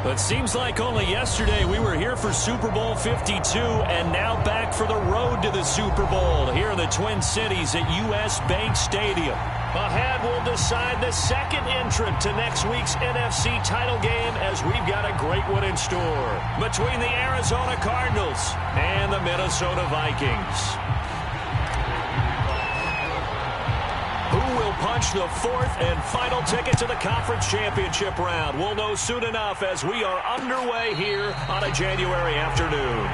It seems like only yesterday we were here for Super Bowl 52 and now back for the road to the Super Bowl here in the Twin Cities at US Bank Stadium. Ahead will decide the second entrant to next week's NFC title game as we've got a great one in store between the Arizona Cardinals and the Minnesota Vikings. Who will punch the fourth and final ticket to the conference championship round? We'll know soon enough as we are underway here on a January afternoon.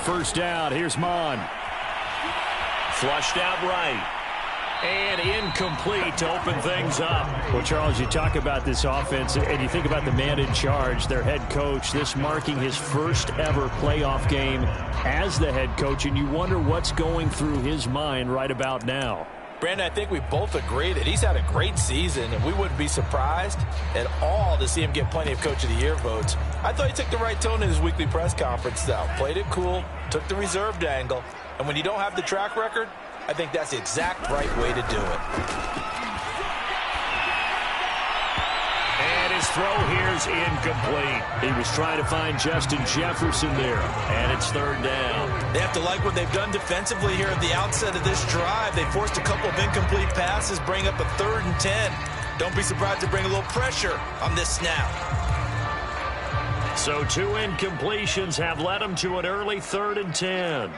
First down, here's Mon. Flushed out right. And incomplete to open things up. Well, Charles, you talk about this offense, and you think about the man in charge, their head coach, this marking his first ever playoff game as the head coach, and you wonder what's going through his mind right about now. Brandon, I think we both agree that he's had a great season, and we wouldn't be surprised at all to see him get plenty of Coach of the Year votes. I thought he took the right tone in his weekly press conference, though. Played it cool, took the reserved angle, and when you don't have the track record, I think that's the exact right way to do it. And his throw here's incomplete. He was trying to find Justin Jefferson there, and it's third down. They have to like what they've done defensively here at the outset of this drive. They forced a couple of incomplete passes, bring up a 3rd and 10. Don't be surprised to bring a little pressure on this snap. So 2 incompletions have led them to an early 3rd and 10.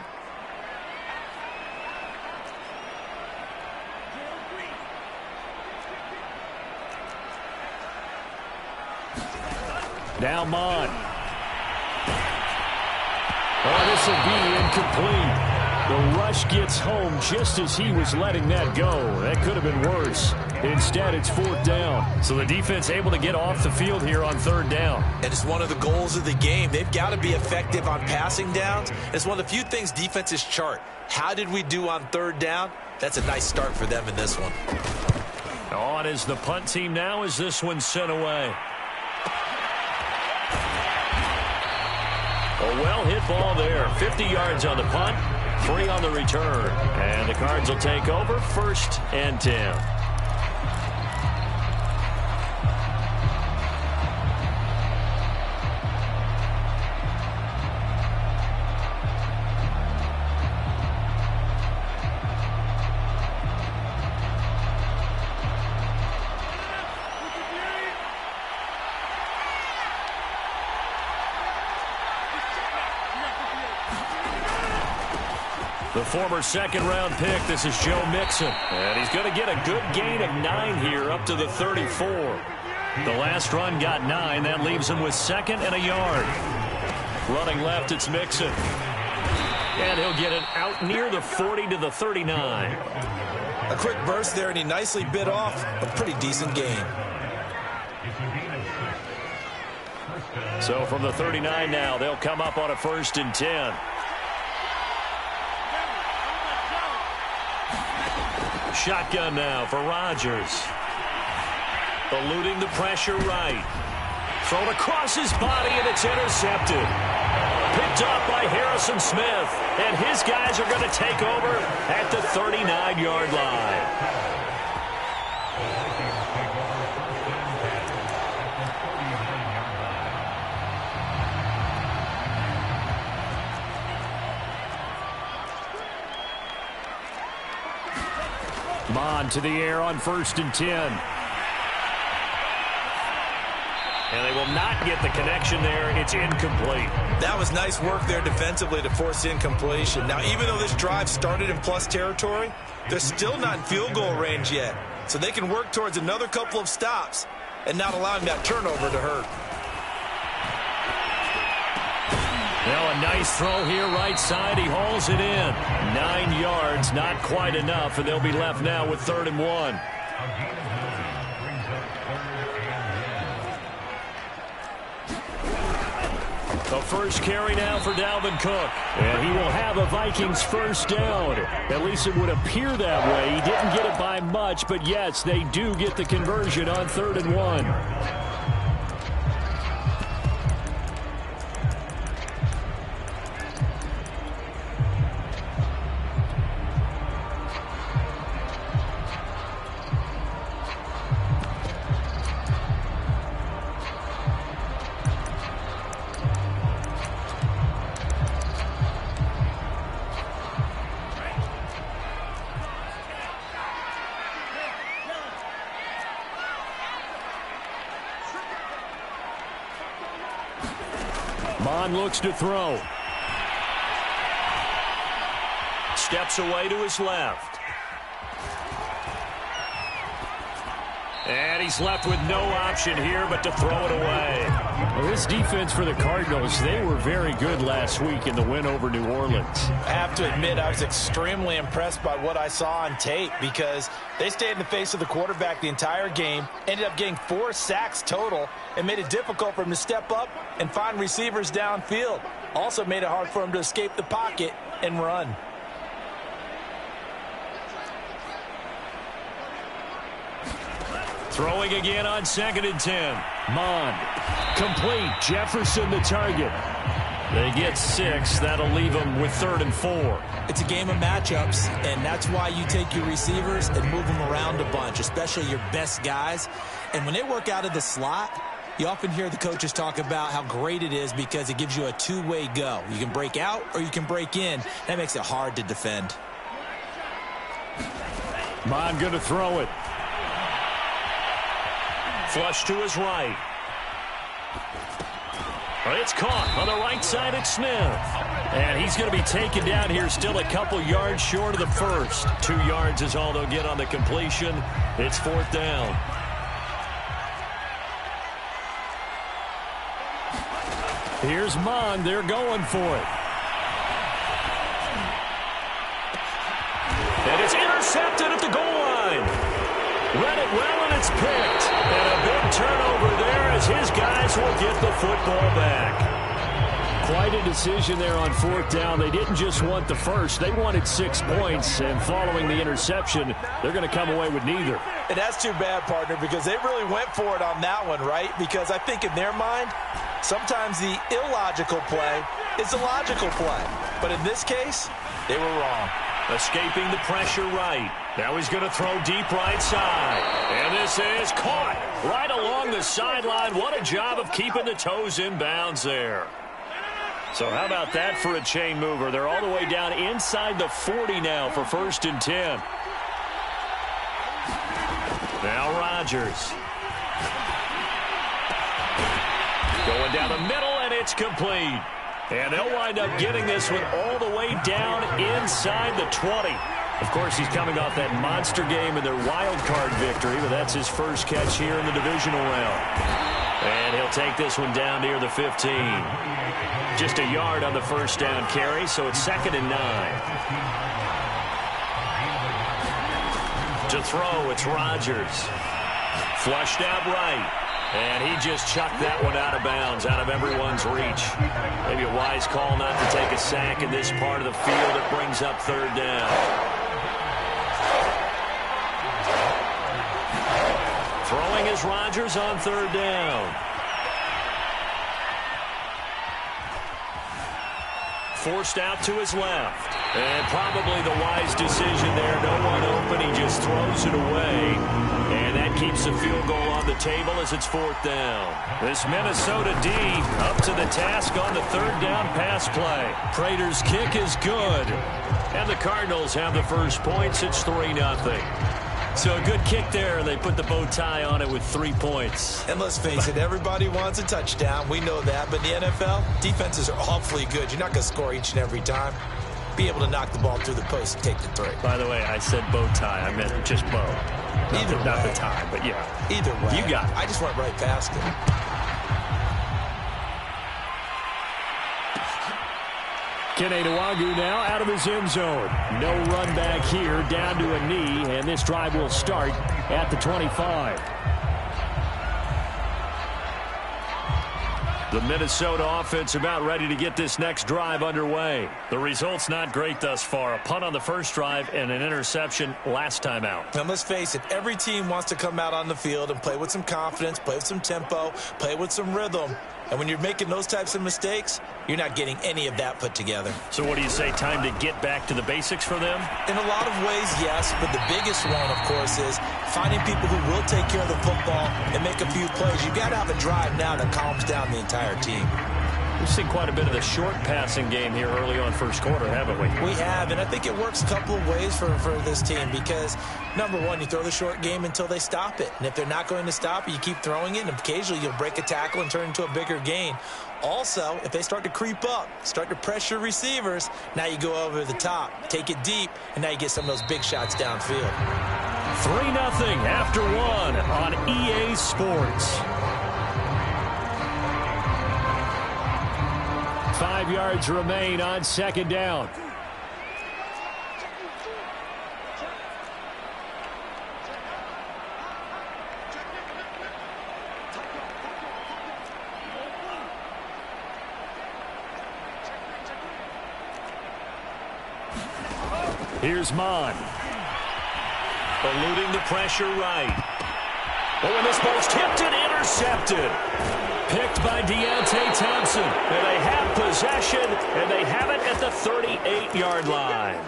Now Mon. Oh, this will be incomplete. The rush gets home just as he was letting that go. That could have been worse. Instead, it's 4th down. So the defense able to get off the field here on 3rd down. And it's one of the goals of the game. They've got to be effective on passing downs. It's one of the few things defenses chart. How did we do on 3rd down? That's a nice start for them in this one. On is the punt team now as this one's sent away. A well-hit ball there. 50 yards on the punt, 3 on the return. And the Cards will take over 1st and 10. The former second-round pick, this is Joe Mixon. And he's going to get a good gain of 9 here up to the 34. The last run got 9. That leaves him with 2nd and a yard. Running left, it's Mixon. And he'll get it out near the 40 to the 39. A quick burst there, and he nicely bit off a pretty decent gain. So from the 39 now, they'll come up on a 1st and 10. Shotgun now for Rodgers. Eluding the pressure right. Thrown across his body, and it's intercepted. Picked off by Harrison Smith. And his guys are going to take over at the 39-yard line. Mon to the air on 1st and 10. And they will not get the connection there. It's incomplete. That was nice work there defensively to force incompletion. Now, even though this drive started in plus territory, they're still not in field goal range yet. So they can work towards another couple of stops and not allowing that turnover to hurt. Now a nice throw here right side. He hauls it in. 9 yards, not quite enough, and they'll be left now with 3rd and 1. The first carry now for Dalvin Cook. And he will have a Vikings first down. At least it would appear that way. He didn't get it by much, but yes, they do get the conversion on 3rd and 1. Mon looks to throw. Steps away to his left. And he's left with no option here but to throw it away. Well, this defense for the Cardinals, they were very good last week in the win over New Orleans. I have to admit, I was extremely impressed by what I saw on tape because they stayed in the face of the quarterback the entire game, ended up getting 4 sacks total, and made it difficult for him to step up and find receivers downfield. Also made it hard for him to escape the pocket and run. Throwing again on 2nd and 10. Mon. Complete. Jefferson the target. They get 6. That'll leave them with 3rd and 4. It's a game of matchups, and that's why you take your receivers and move them around a bunch, especially your best guys. And when they work out of the slot, you often hear the coaches talk about how great it is because it gives you a two-way go. You can break out or you can break in. That makes it hard to defend. Mon going to throw it. Flush to his right. It's caught on the right side at Smith. And he's going to be taken down here, still a couple yards short of the first. 2 yards is all they'll get on the completion. It's 4th down. Here's Mon. They're going for it. And it's intercepted at the goal line. Read it well, and it's picked. And a big turnover there as his guys will get the football back. Quite a decision there on 4th down. They didn't just want the first. They wanted 6 points, and following the interception, they're going to come away with neither. And that's too bad, partner, because they really went for it on that one, right? Because I think in their mind, sometimes the illogical play is the logical play. But in this case, they were wrong. Escaping the pressure right. Now he's going to throw deep right side. And this is caught right along the sideline. What a job of keeping the toes in bounds there. So how about that for a chain mover? They're all the way down inside the 40 now for 1st and 10. Now Rodgers. Going down the middle, and it's complete. And they'll wind up getting this one all the way down inside the 20. Of course, he's coming off that monster game in their wild card victory, but that's his first catch here in the divisional round. And he'll take this one down near the 15. Just a yard on the first down carry, so it's 2nd and 9. To throw, it's Rodgers. Flushed out right. And he just chucked that one out of bounds, out of everyone's reach. Maybe a wise call not to take a sack in this part of the field. It brings up 3rd down. Throwing is Rodgers on 3rd down. Forced out to his left. And probably the wise decision there. No one open. He just throws it away. And that keeps the field goal on the table as it's 4th down. This Minnesota D up to the task on the 3rd down pass play. Prater's kick is good. And the Cardinals have the first points. It's 3-0. So a good kick there, and they put the bow tie on it with 3 points. And let's face it, everybody wants a touchdown. We know that. But in the NFL, defenses are awfully good. You're not going to score each and every time. Be able to knock the ball through the post and take the 3. By the way, I said bow tie. I meant just bow. Not the tie, but yeah. Either way. You got it. I just went right past it. Keneduagu now out of his end zone. No run back here, down to a knee, and this drive will start at the 25. The Minnesota offense about ready to get this next drive underway. The result's not great thus far. A punt on the first drive and an interception last time out. Now, let's face it, every team wants to come out on the field and play with some confidence, play with some tempo, play with some rhythm. And when you're making those types of mistakes, you're not getting any of that put together. So what do you say, time to get back to the basics for them? In a lot of ways, yes. But the biggest one, of course, is finding people who will take care of the football and make a few plays. You've got to have a drive now that calms down the entire team. We've seen quite a bit of the short passing game here early on first quarter, haven't we? We have, and I think it works a couple of ways for this team because, number one, you throw the short game until they stop it. And if they're not going to stop it, you keep throwing it, and occasionally you'll break a tackle and turn into a bigger gain. Also, if they start to creep up, start to pressure receivers, now you go over the top, take it deep, and now you get some of those big shots downfield. 3-0 after 1 on EA Sports. 5 yards remain on 2nd down. Here's Mon. Eluding the pressure right. Oh, and this ball's tipped and intercepted. Picked by Deontay Thompson. And they have possession, and they have it at the 38-yard line.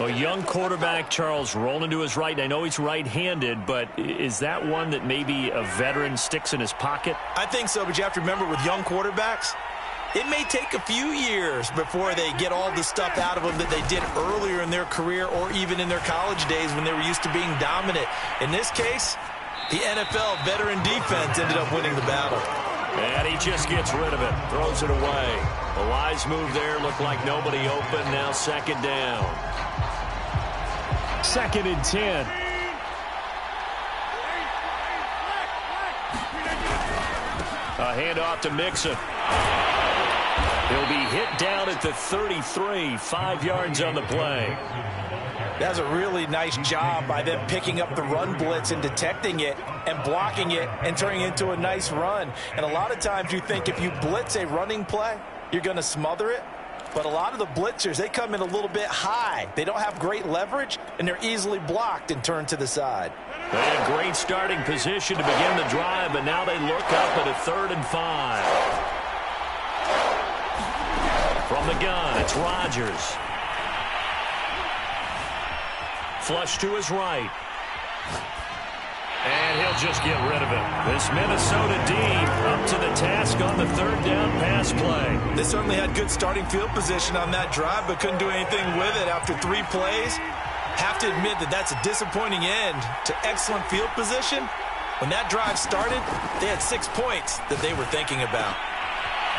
A young quarterback, Charles, rolling to his right. I know he's right-handed, but is that one that maybe a veteran sticks in his pocket? I think so, but you have to remember with young quarterbacks, it may take a few years before they get all the stuff out of them that they did earlier in their career or even in their college days when they were used to being dominant. In this case, the NFL veteran defense ended up winning the battle. And he just gets rid of it, throws it away. A wise move there, looked like nobody open, now 2nd down. 2nd and 10. A handoff to Mixon. He'll be hit down at the 33, 5 yards on the play. That's a really nice job by them picking up the run blitz and detecting it and blocking it and turning it into a nice run. And a lot of times you think if you blitz a running play, you're going to smother it. But a lot of the blitzers, they come in a little bit high. They don't have great leverage, and they're easily blocked and turned to the side. They had great starting position to begin the drive, but now they look up at a 3rd and 5. From the gun, it's Rodgers. Flush to his right. And he'll just get rid of it. This Minnesota D up to the task on the 3rd down pass play. They certainly had good starting field position on that drive, but couldn't do anything with it after 3 plays. Have to admit that that's a disappointing end to excellent field position. When that drive started, they had 6 points that they were thinking about.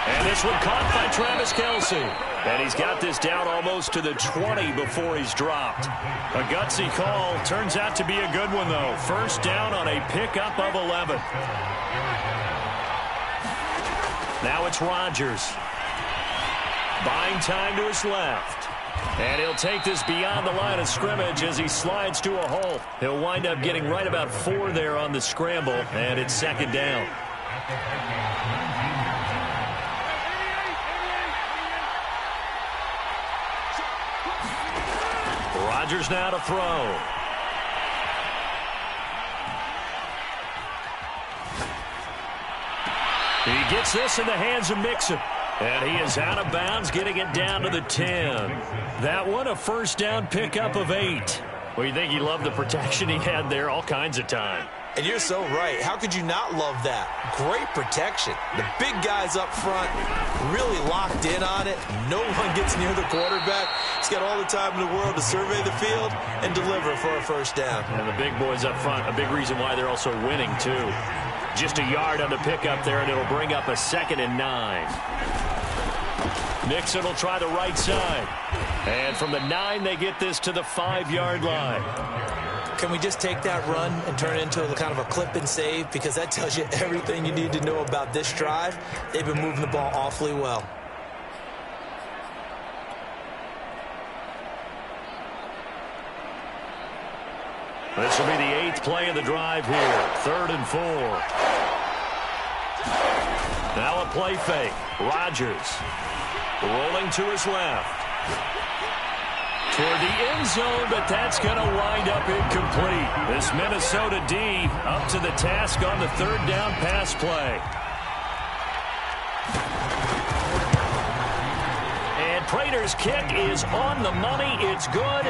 And this one caught by Travis Kelce. And he's got this down almost to the 20 before he's dropped. A gutsy call. Turns out to be a good one, though. 1st down on a pickup of 11. Now it's Rodgers. Buying time to his left. And he'll take this beyond the line of scrimmage as he slides to a hole. He'll wind up getting right about 4 there on the scramble, and it's second down. Rodgers now to throw. He gets this in the hands of Mixon. And he is out of bounds, getting it down to the 10. That one, a first down pickup of 8. Well, you think he loved the protection he had there all kinds of time. And you're so right. How could you not love that? Great protection. The big guys up front really locked in on it. No one gets near the quarterback. He's got all the time in the world to survey the field and deliver for a first down. And the big boys up front, a big reason why they're also winning, too. Just a yard on the pickup there, and it'll bring up a 2nd and 9. Mixon will try the right side. And from the 9, they get this to the 5-yard line. Can we just take that run and turn it into a kind of a clip and save? Because that tells you everything you need to know about this drive. They've been moving the ball awfully well. This will be the 8th play of the drive here. 3rd and 4. Now a play fake. Rodgers rolling to his left. Toward the end zone, but that's going to wind up incomplete. This Minnesota D up to the task on the 3rd down pass play. And Prater's kick is on the money. It's good.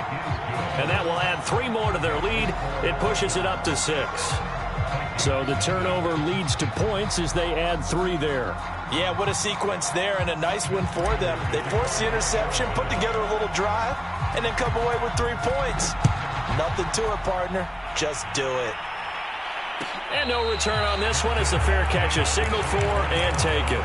And that will add 3 more to their lead. It pushes it up to 6. So the turnover leads to points as they add 3 there. Yeah, what a sequence there, and a nice one for them. They force the interception, put together a little drive, and then come away with 3 points. Nothing to it, partner. Just do it. And no return on this one as the fair catch is signaled for and taken.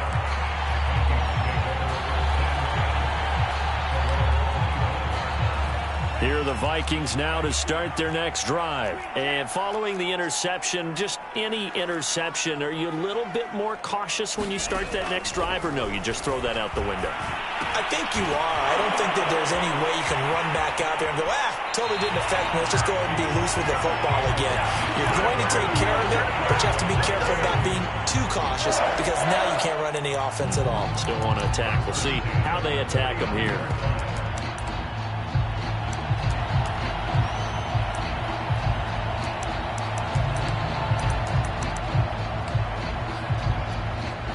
Here are the Vikings now to start their next drive. And following the interception, just any interception, are you a little bit more cautious when you start that next drive, or no, you just throw that out the window? I think you are. I don't think that there's any way you can run back out there and go, totally didn't affect me. Let's just go ahead and be loose with the football again. You're going to take care of it, but you have to be careful about being too cautious because now you can't run any offense at all. Still want to attack. We'll see how they attack them here.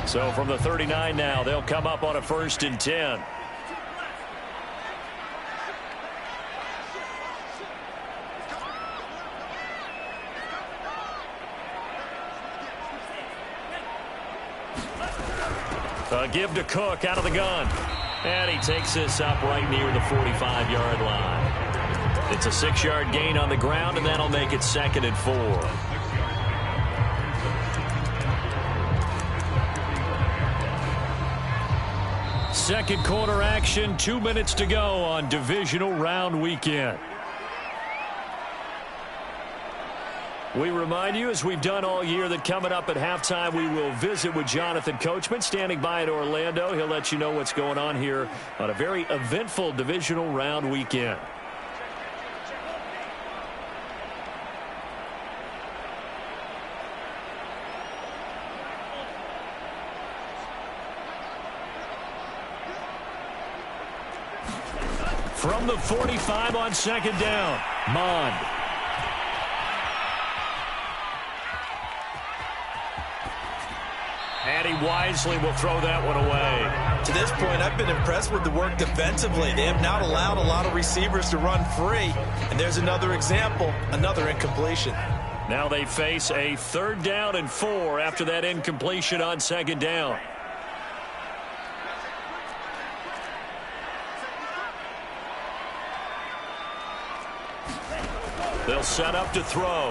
So from the 39 now, they'll come up on a 1st and 10. A give to Cook out of the gun. And he takes this up right near the 45-yard line. It's a 6-yard gain on the ground, and that'll make it 2nd and 4. Second quarter action, 2 minutes to go on divisional round weekend. We remind you, as we've done all year, that coming up at halftime, we will visit with Jonathan Coachman, standing by in Orlando. He'll let you know what's going on here on a very eventful divisional round weekend. From the 45 on 2nd down, Mond. And he wisely will throw that one away. To this point, I've been impressed with the work defensively. They have not allowed a lot of receivers to run free. And there's another example, another incompletion. Now they face a 3rd down and 4 after that incompletion on 2nd down. They'll set up to throw.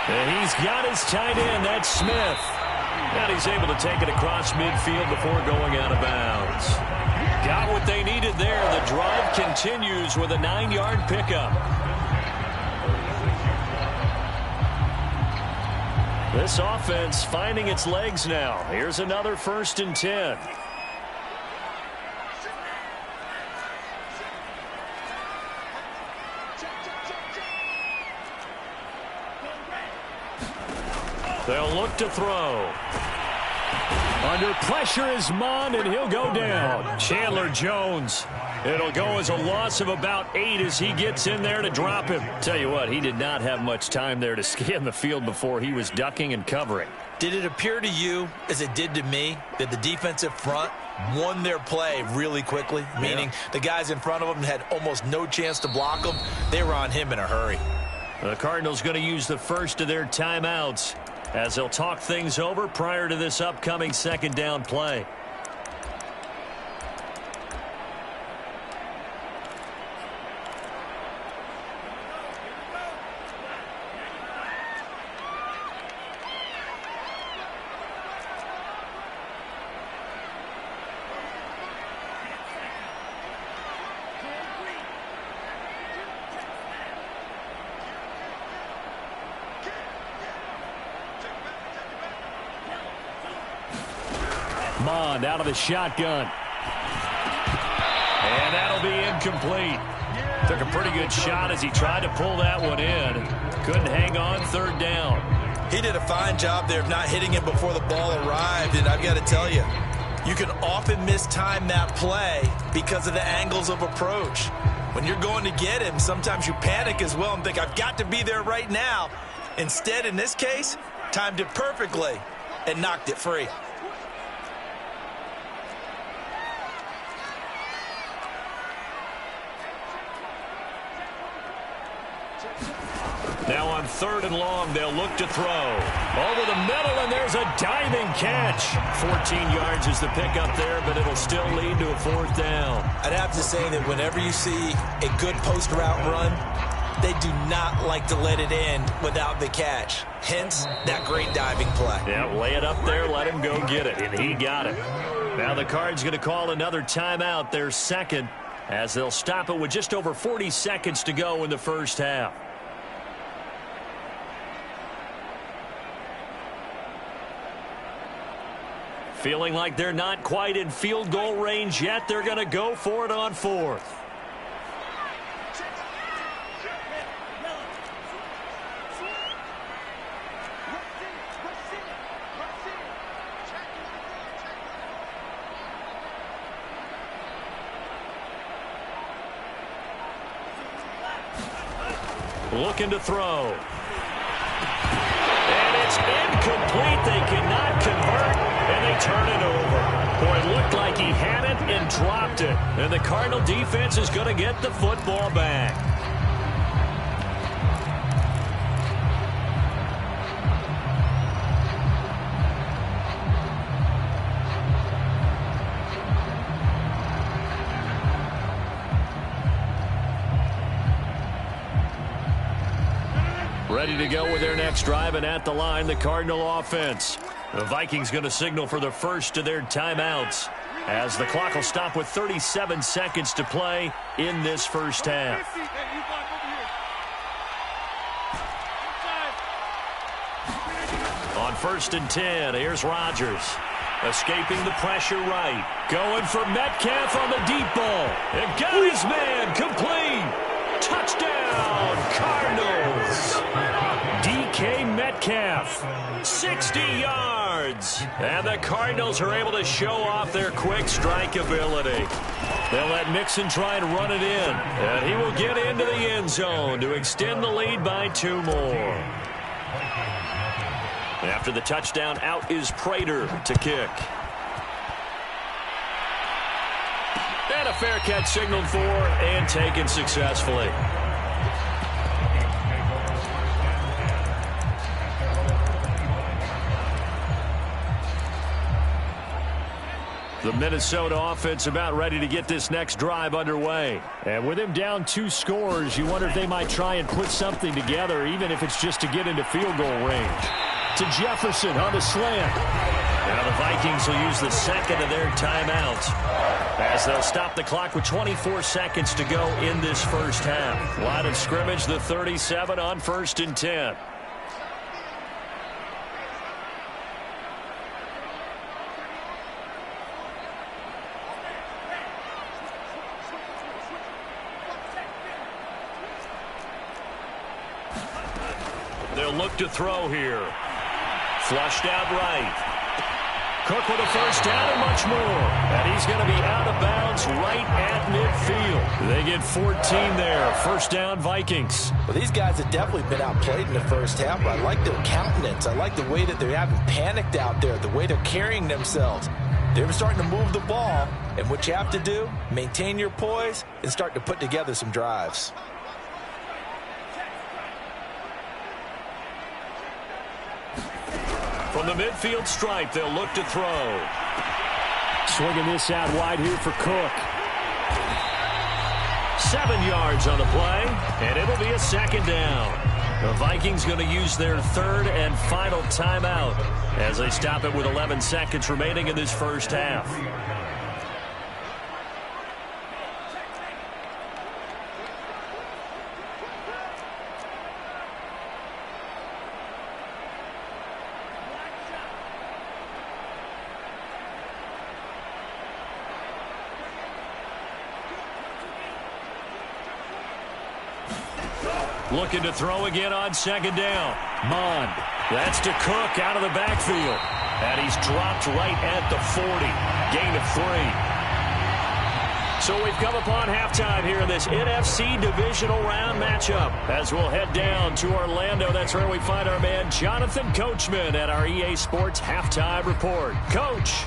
And he's got his tight end. That's Smith. And he's able to take it across midfield before going out of bounds. Got what they needed there. The drive continues with a 9-yard pickup. This offense finding its legs now. Here's another 1st and 10. They'll look to throw. Under pressure is Mond, and he'll go down. Chandler Jones. It'll go as a loss of about 8 as he gets in there to drop him. Tell you what, he did not have much time there to scan the field before he was ducking and covering. Did it appear to you, as it did to me, that the defensive front won their play really quickly? Meaning the guys in front of them had almost no chance to block them. They were on him in a hurry. The Cardinals going to use the first of their timeouts as they'll talk things over prior to this upcoming 2nd down play. Mond out of the shotgun. And that'll be incomplete. Took a pretty good shot as he tried to pull that one in. Couldn't hang on 3rd down. He did a fine job there of not hitting him before the ball arrived, and I've got to tell you, you can often mistime that play because of the angles of approach. When you're going to get him, sometimes you panic as well and think, I've got to be there right now. Instead, in this case, timed it perfectly and knocked it free. Now on 3rd and long, they'll look to throw. Over the middle, and there's a diving catch. 14 yards is the pickup there, but it'll still lead to a 4th down. I'd have to say that whenever you see a good post route run, they do not like to let it end without the catch. Hence, that great diving play. Yeah, lay it up there, let him go get it, and he got it. Now the Cards going to call another timeout, their 2nd, as they'll stop it with just over 40 seconds to go in the 1st half. Feeling like they're not quite in field goal range yet. They're going to go for it on 4th. Looking to throw. And it's incomplete. They cannot convert. And they turn it over. Boy, it looked like he had it and dropped it. And the Cardinal defense is going to get the football back. Ready to go with their next drive, and at the line, the Cardinal offense. The Vikings going to signal for the first of their timeouts as the clock will stop with 37 seconds to play in this 1st half. On 1st and 10, here's Rodgers. Escaping the pressure right. Going for Metcalf on the deep ball. And got his man complete. Touchdown, Cardinals. DK Metcalf, 60 yards. And the Cardinals are able to show off their quick strike ability. They'll let Mixon try and run it in. And he will get into the end zone to extend the lead by 2 more. After the touchdown, out is Prater to kick. And a fair catch signaled for and taken successfully. The Minnesota offense about ready to get this next drive underway. And with him down 2 scores, you wonder if they might try and put something together, even if it's just to get into field goal range. To Jefferson on the slant. Now the Vikings will use the 2nd of their timeouts as they'll stop the clock with 24 seconds to go in this 1st half. Line of scrimmage, the 37 on 1st and 10. look to throw here. Flushed out right. Cook with a first down and much more. And he's going to be out of bounds right at midfield. They get 14 there. First down, Vikings. Well, these guys have definitely been outplayed in the first half, but I like their countenance. I like the way that they haven't panicked out there, the way they're carrying themselves. They're starting to move the ball, and what you have to do, maintain your poise and start to put together some drives. From the midfield stripe, they'll look to throw. Swinging this out wide here for Cook. 7 yards on the play, and it'll be a second down. The Vikings going to use their third and final timeout as they stop it with 11 seconds remaining in this first half. Looking to throw again on second down. Mond. That's to Cook out of the backfield. And he's dropped right at the 40. Gain of 3. So we've come upon halftime here in this NFC divisional round matchup. As we'll head down to Orlando, that's where we find our man Jonathan Coachman at our EA Sports Halftime Report. Coach.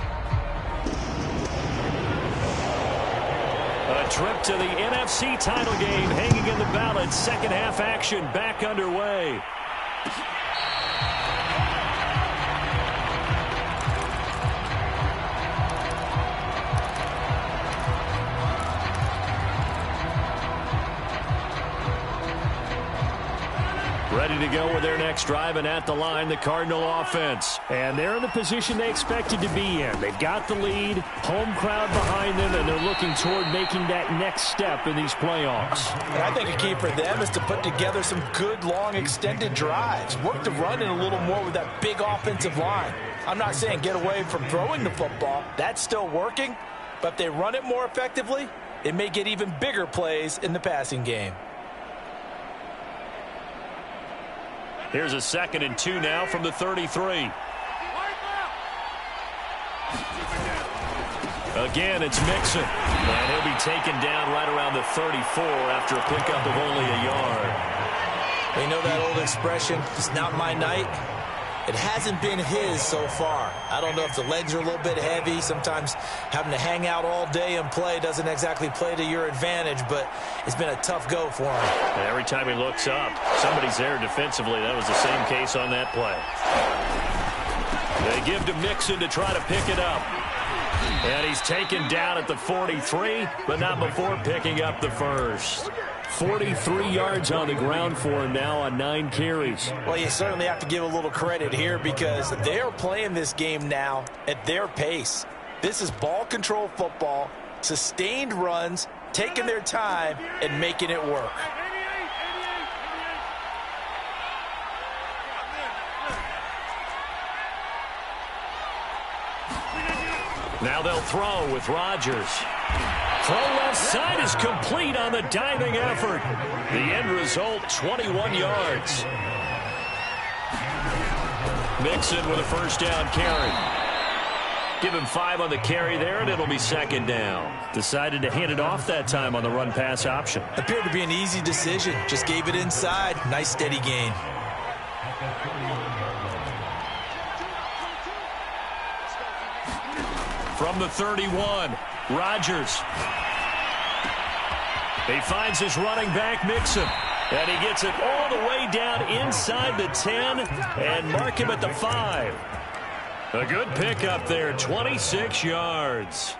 A trip to the NFC title game hanging in the balance. Second half action back underway. Ready to go with their next drive, and at the line, the Cardinal offense. And they're in the position they expected to be in. They've got the lead, home crowd behind them, and they're looking toward making that next step in these playoffs. And I think a key for them is to put together some good, long, extended drives. Work the run in a little more with that big offensive line. I'm not saying get away from throwing the football. That's still working. But if they run it more effectively, it may get even bigger plays in the passing game. Here's a 2nd and 2 now from the 33. Again, it's Mixon. And he'll be taken down right around the 34 after a pickup of only a yard. You know that old expression, it's not my night? It hasn't been his so far. I don't know if the legs are a little bit heavy. Sometimes having to hang out all day and play doesn't exactly play to your advantage, but it's been a tough go for him. And every time he looks up, somebody's there defensively. That was the same case on that play. They give to Mixon to try to pick it up. And he's taken down at the 43, but not before picking up the first. 43 yards on the ground for him now on 9 carries. Well, you certainly have to give a little credit here because they are playing this game now at their pace. This is ball control football, sustained runs, taking their time and making it work. Now they'll throw with Rodgers. Throw left side is complete on the diving effort. The end result, 21 yards. Mixon with a first down carry. Give him 5 on the carry there, and it'll be second down. Decided to hand it off that time on the run-pass option. Appeared to be an easy decision. Just gave it inside. Nice steady gain. From the 31, Rodgers. He finds his running back, Mixon. And he gets it all the way down inside the 10 and mark him at the 5. A good pickup there, 26 yards.